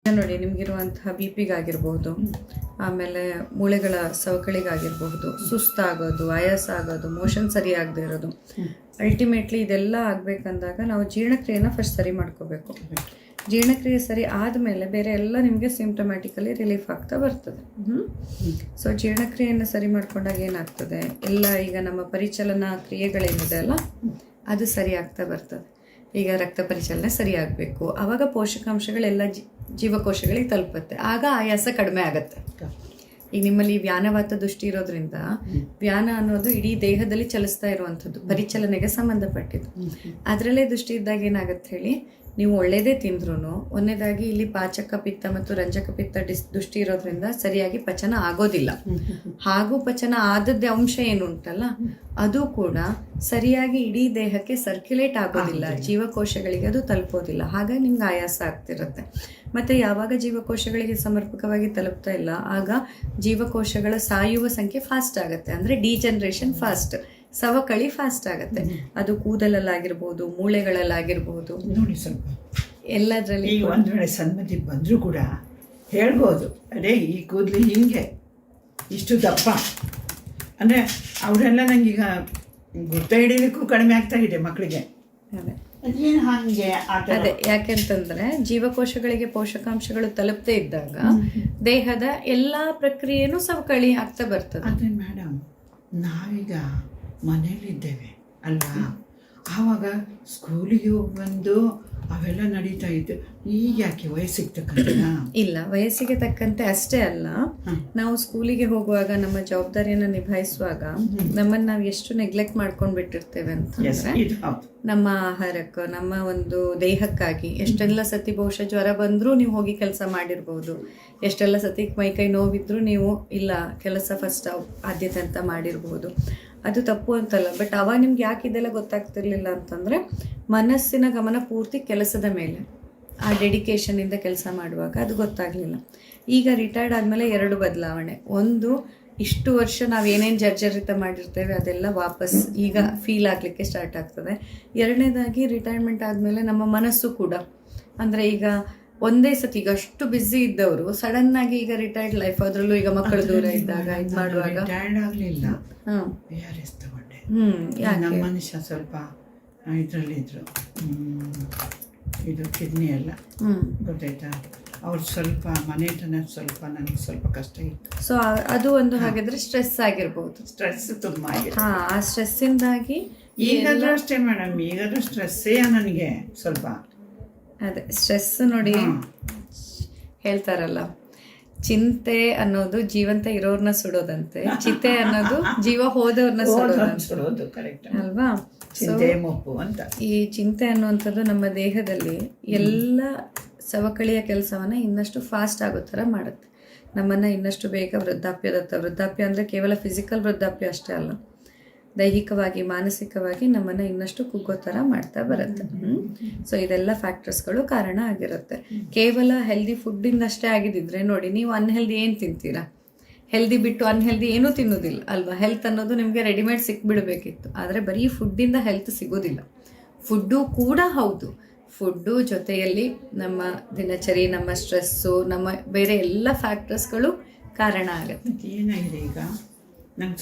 ನೋಡಿ ನಿಮಗಿರುವಂತಹ ಬಿ ಪಿಗಾಗಿರ್ಬಹುದು, ಆಮೇಲೆ ಮೂಳೆಗಳ ಸವಕಳಿಗಾಗಿರಬಹುದು, ಸುಸ್ತಾಗೋದು, ಆಯಾಸ ಆಗೋದು, ಮೋಷನ್ ಸರಿಯಾಗದೇ ಇರೋದು, ಅಲ್ಟಿಮೇಟ್ಲಿ ಇದೆಲ್ಲ ಆಗಬೇಕಂದಾಗ ನಾವು ಜೀರ್ಣಕ್ರಿಯೆನ ಫಸ್ಟ್ ಸರಿ ಮಾಡ್ಕೋಬೇಕು. ಜೀರ್ಣಕ್ರಿಯೆ ಸರಿ ಆದಮೇಲೆ ಬೇರೆ ಎಲ್ಲ ನಿಮಗೆ ಸಿಂಪ್ಟಮ್ಯಾಟಿಕಲಿ ರಿಲೀಫ್ ಆಗ್ತಾ ಬರ್ತದೆ. ಸೊ ಜೀರ್ಣಕ್ರಿಯೆಯನ್ನು ಸರಿ ಮಾಡ್ಕೊಂಡಾಗ ಏನಾಗ್ತದೆ, ಎಲ್ಲ ಈಗ ನಮ್ಮ ಪರಿಚಲನಾ ಕ್ರಿಯೆಗಳೇನಿದೆ ಅಲ್ಲ ಅದು ಸರಿ ಆಗ್ತಾ ಬರ್ತದೆ. ಈಗ ರಕ್ತ ಪರಿಚಲನೆ ಸರಿಯಾಗಬೇಕು, ಆವಾಗ ಪೋಷಕಾಂಶಗಳೆಲ್ಲ ಜೀವಕೋಶಗಳಿಗೆ ತಲುಪುತ್ತೆ, ಆಗ ಆಯಾಸ ಕಡಿಮೆ ಆಗುತ್ತೆ. ಈಗ ನಿಮ್ಮಲ್ಲಿ ವ್ಯಾನವಾತ ದೃಷ್ಟಿ ಇರೋದ್ರಿಂದ ವ್ಯಾನ ಅನ್ನೋದು ಇಡೀ ದೇಹದಲ್ಲಿ ಚಲಿಸ್ತಾ ಇರುವಂಥದ್ದು, ಪರಿಚಲನೆಗೆ ಸಂಬಂಧಪಟ್ಟಿದ್ದು. ಅದರಲ್ಲೇ ದೃಷ್ಟಿ ಇದ್ದಾಗ ಏನಾಗುತ್ತೆ ಹೇಳಿ, ನೀವು ಒಳ್ಳೇದೇ ತಿಂದ್ರೂ ಒಂದನೇದಾಗಿ ಇಲ್ಲಿ ಪಾಚಕ ಪಿತ್ತ ಮತ್ತು ರಂಜಕ ಪಿತ್ತ ದೃಷ್ಟಿ ಇರೋದ್ರಿಂದ ಸರಿಯಾಗಿ ಪಚನ ಆಗೋದಿಲ್ಲ. ಹಾಗೂ ಪಚನ ಆದದ್ದೇ ಅಂಶ ಏನುಂಟಲ್ಲ ಅದು ಕೂಡ ಸರಿಯಾಗಿ ಇಡೀ ದೇಹಕ್ಕೆ ಸರ್ಕ್ಯುಲೇಟ್ ಆಗೋದಿಲ್ಲ, ಜೀವಕೋಶಗಳಿಗೆ ಅದು ತಲುಪೋದಿಲ್ಲ. ಹಾಗಾಗಿ ನಿಮ್ಗೆ ಆಯಾಸ ಆಗ್ತಿರುತ್ತೆ. ಮತ್ತು ಯಾವಾಗ ಜೀವಕೋಶಗಳಿಗೆ ಸಮರ್ಪಕವಾಗಿ ತಲುಪ್ತಾ ಇಲ್ಲ ಆಗ ಜೀವಕೋಶಗಳ ಸಾಯುವ ಸಂಖ್ಯೆ ಫಾಸ್ಟ್ ಆಗುತ್ತೆ, ಅಂದರೆ ಡಿಜನರೇಷನ್ ಫಾಸ್ಟ್, ಸವಕಳಿ ಫಾಸ್ಟ್ ಆಗುತ್ತೆ. ಅದು ಕೂದಲಲ್ಲಾಗಿರ್ಬೋದು, ಮೂಳೆಗಳಲ್ಲಾಗಿರ್ಬೋದು, ನೋಡಿ ಸ್ವಲ್ಪ ಎಲ್ಲದರಲ್ಲಿ. ಈಗ ಒಂದು ವೇಳೆ ಸನ್ಮತಿ ಬಂದರೂ ಕೂಡ ಹೇಳ್ಬೋದು, ಅದೇ ಈ ಕೂದಲು ಹಿಂಗೆ ಇಷ್ಟು ದಪ್ಪ ಅಂದರೆ ಅವರೆಲ್ಲ ನಂಗೀಗ ಗುರ್ತ ಹಿಡಿಯೋದಕ್ಕೂ ಕಡಿಮೆ ಆಗ್ತಾ ಇದೆ ಮಕ್ಕಳಿಗೆ. ಅದೇನು ಹಾಗೆ ಅದೇ ಯಾಕೆಂತಂದ್ರೆ ಜೀವಕೋಶಗಳಿಗೆ ಪೋಷಕಾಂಶಗಳು ತಲುಪದೇ ಇದ್ದಾಗ ದೇಹದ ಎಲ್ಲಾ ಪ್ರಕ್ರಿಯೆನೂ ಸವಕಳಿ ಆಗ್ತಾ ಬರ್ತದೆ. ಅದೇ ಮೇಡಮ್, ನಾವೀಗ ಮನೇಲಿದ್ದೇವೆ ಅಲ್ವಾ, ಆವಾಗ ಸ್ಕೂಲಿಗೆ ಹೋಗಿ ಬಂದು ಅವೆಲ್ಲ ನಡೀತಾ ಇತ್ತು. ಈಗ ಯಾಕೆ ವಯಸ್ಸಿಗೆ ತಕ್ಕಂತೆ? ಇಲ್ಲ, ವಯಸ್ಸಿಗೆ ತಕ್ಕಂತೆ ಅಷ್ಟೇ ಅಲ್ಲ, ನಾವು ಸ್ಕೂಲಿಗೆ ಹೋಗುವಾಗ ನಮ್ಮ ಜವಾಬ್ದಾರಿಯನ್ನು ನಿಭಾಯಿಸುವಾಗ ನಮ್ಮನ್ನು ನಾವು ಎಷ್ಟು ನೆಗ್ಲೆಕ್ಟ್ ಮಾಡ್ಕೊಂಡು ಬಿಟ್ಟಿರ್ತೇವೆ ಅಂತಂದ್ರೆ, ನಮ್ಮ ಆಹಾರಕ್ಕೆ, ನಮ್ಮ ಒಂದು ದೇಹಕ್ಕಾಗಿ ಎಷ್ಟೆಲ್ಲ ಸತಿ ಬಹುಶಃ ಜ್ವರ ಬಂದರೂ ನೀವು ಹೋಗಿ ಕೆಲಸ ಮಾಡಿರ್ಬೋದು, ಎಷ್ಟೆಲ್ಲ ಸತಿ ಮೈಕೈ ನೋವಿದ್ರೂ ನೀವು ಇಲ್ಲ ಕೆಲಸ ಫಸ್ಟ್ ಆದ್ಯತೆ ಅಂತ ಮಾಡಿರ್ಬೋದು. ಅದು ತಪ್ಪು ಅಂತಲ್ಲ, ಬಟ್ ಅವಾಗ ನಿಮ್ಗೆ ಯಾಕೆ ಇದೆಲ್ಲ ಗೊತ್ತಾಗ್ತಿರ್ಲಿಲ್ಲ ಅಂತಂದರೆ ಮನಸ್ಸಿನ ಗಮನ ಪೂರ್ತಿ ಕೆಲಸದ ಮೇಲೆ, ಆ ಡೆಡಿಕೇಶನಿಂದ ಕೆಲಸ ಮಾಡುವಾಗ ಅದು ಗೊತ್ತಾಗಲಿಲ್ಲ. ಈಗ ರಿಟೈರ್ಡ್ ಆದಮೇಲೆ ಎರಡು ಬದಲಾವಣೆ. ಒಂದು, ಇಷ್ಟು ವರ್ಷ ನಾವೇನೇನು ಜರ್ಜರಿತ ಮಾಡಿರ್ತೇವೆ ಅದೆಲ್ಲ ವಾಪಸ್ ಈಗ ಫೀಲ್ ಆಗಲಿಕ್ಕೆ ಸ್ಟಾರ್ಟ್ ಆಗ್ತದೆ. ಎರಡನೇದಾಗಿ ರಿಟೈರ್ಮೆಂಟ್ ಆದಮೇಲೆ ನಮ್ಮ ಮನಸ್ಸು ಕೂಡ, ಅಂದರೆ ಈಗ ಒಂದೇ ಸತಿ ಈಗ ಅಷ್ಟು ಬ್ಯುಸಿ ಇದ್ದವರು ಸಡನ್ ಆಗಿ ಈಗ ರಿಟೈರ್ಡ್ ಲೈಫ್, ಅದರಲ್ಲೂ ಈಗ ಮಕ್ಕಳು ದೂರ ಇದ್ದಾಗ ಇದು ಮಾಡುವಾಗ ಆಗಲಿಲ್ಲ. ARS ತಗೊಂಡೆ. ನಮ್ಮ ಮನುಷ್ಯ ಸ್ವಲ್ಪ ಇದರಲ್ಲಿದ್ರು, ಇದು ಕಿಡ್ನಿ ಎಲ್ಲ ಗೊತ್ತಾಯ್ತಾ, ಅವ್ರು ಸ್ವಲ್ಪ ಮನೆತನ ಸ್ವಲ್ಪ ನನಗೆ ಸ್ವಲ್ಪ ಕಷ್ಟ ಇತ್ತು. ಸೊ ಅದು ಒಂದು ಹಾಗಿದ್ರೆ ಸ್ಟ್ರೆಸ್ ಆಗಿರ್ಬೋದು. ಸ್ಟ್ರೆಸ್ ತುಂಬ ಆಗಿದೆ. ಆ ಸ್ಟ್ರೆಸ್ಸಿಂದಾಗಿ ಈಗಾದ್ರೂ ಅಷ್ಟೇ ಮೇಡಮ್, ಈಗಾದ್ರೂ ಸ್ಟ್ರೆಸ್ಸೇ ನನಗೆ ಸ್ವಲ್ಪ. ಅದೇ ಸ್ಟ್ರೆಸ್ ನೋಡಿ, ಹೇಳ್ತಾರಲ್ಲ ಚಿಂತೆ ಅನ್ನೋದು ಜೀವಂತ ಇರೋರ್ನ ಸುಡೋದಂತೆ, ಚಿತೆ ಅನ್ನೋದು ಜೀವ ಹೋದವ್ರನ್ನ ಸುಡೋದು, ಕರೆಕ್ಟ್ ಅಲ್ವಾ? ಈ ಚಿಂತೆ ಅನ್ನುವಂಥದ್ದು ನಮ್ಮ ದೇಹದಲ್ಲಿ ಎಲ್ಲ ಸವಕಳಿಯ ಕೆಲಸವನ್ನ ಇನ್ನಷ್ಟು ಫಾಸ್ಟ್ ಆಗೋ ಥರ ಮಾಡುತ್ತೆ, ನಮ್ಮನ್ನ ಇನ್ನಷ್ಟು ಬೇಗ ವೃದ್ಧಾಪ್ಯ ಅಂದರೆ ಕೇವಲ ಫಿಸಿಕಲ್ ವೃದ್ಧಾಪ್ಯ ಅಷ್ಟೇ ಅಲ್ಲ, ದೈಹಿಕವಾಗಿ ಮಾನಸಿಕವಾಗಿ ನಮ್ಮನ್ನು ಇನ್ನಷ್ಟು ಕುಗ್ಗೋ ಥರ ಮಾಡ್ತಾ ಬರುತ್ತೆ. ಸೊ ಇದೆಲ್ಲ ಫ್ಯಾಕ್ಟರ್ಸ್ಗಳು ಕಾರಣ ಆಗಿರುತ್ತೆ. ಕೇವಲ ಹೆಲ್ದಿ ಫುಡ್ಡಿಂದ ಅಷ್ಟೇ ಆಗಿದ್ದಿದ್ರೆ ನೋಡಿ, ನೀವು ಅನ್ಹೆಲ್ದಿ ಏನು ತಿಂತೀರಾ? ಹೆಲ್ದಿ ಬಿಟ್ಟು ಅನ್ಹೆಲ್ದಿ ಏನೂ ತಿನ್ನೋದಿಲ್ಲ ಅಲ್ವಾ? ಹೆಲ್ತ್ ಅನ್ನೋದು ನಿಮಗೆ ರೆಡಿಮೇಡ್ ಸಿಕ್ಬಿಡಬೇಕಿತ್ತು, ಆದರೆ ಬರೀ ಫುಡ್ಡಿಂದ ಹೆಲ್ತ್ ಸಿಗೋದಿಲ್ಲ. ಫುಡ್ಡು ಕೂಡ ಹೌದು, ಫುಡ್ಡು ಜೊತೆಯಲ್ಲಿ ನಮ್ಮ ದಿನಚರಿ, ನಮ್ಮ ಸ್ಟ್ರೆಸ್ಸು, ನಮ್ಮ ಬೇರೆ ಎಲ್ಲ ಫ್ಯಾಕ್ಟರ್ಸ್ಗಳು ಕಾರಣ ಆಗುತ್ತೆ. ಏನಾಗಿದೆ ಈಗ ನಂಗೆ